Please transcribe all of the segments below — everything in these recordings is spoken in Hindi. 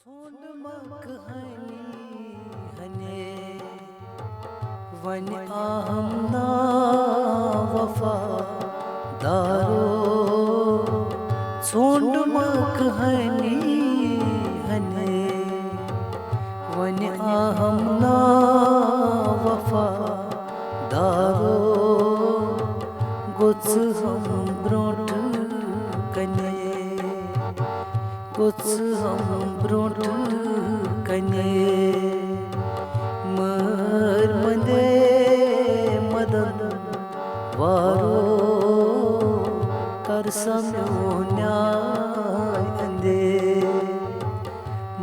छोड़ मक हनी हने वन आहम ना वफादारो छोड़ मक हनी हने वन आहम ना वफादारो गुच हम ब्रोट कने कुछ हम ब्रोट कने मर मंदे मदन वारो कर समयो न्याय अंदे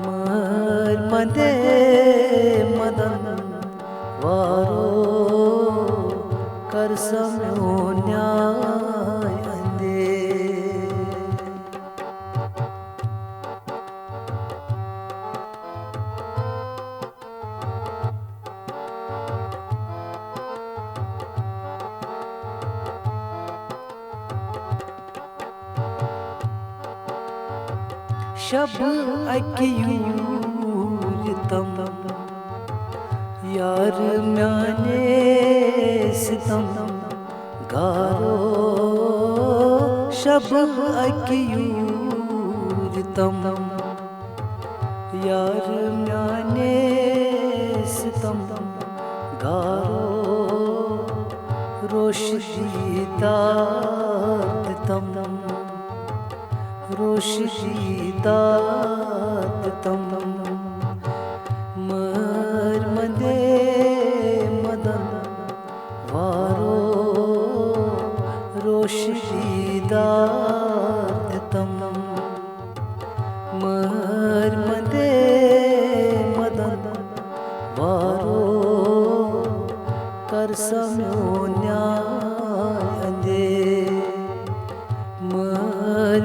मर मंदे मदन वारो कर समयो न्याय अंदे शब अक्यूरतम यार म्याने सितम गारो शब अक्यूरतम यार म्याने सितम गारो रोशदीदातम रोशदीदातम मर मंदे मदन वारो रोशदीदातम मर मंदे मदन वारो कर समयो न्याय अंदे मर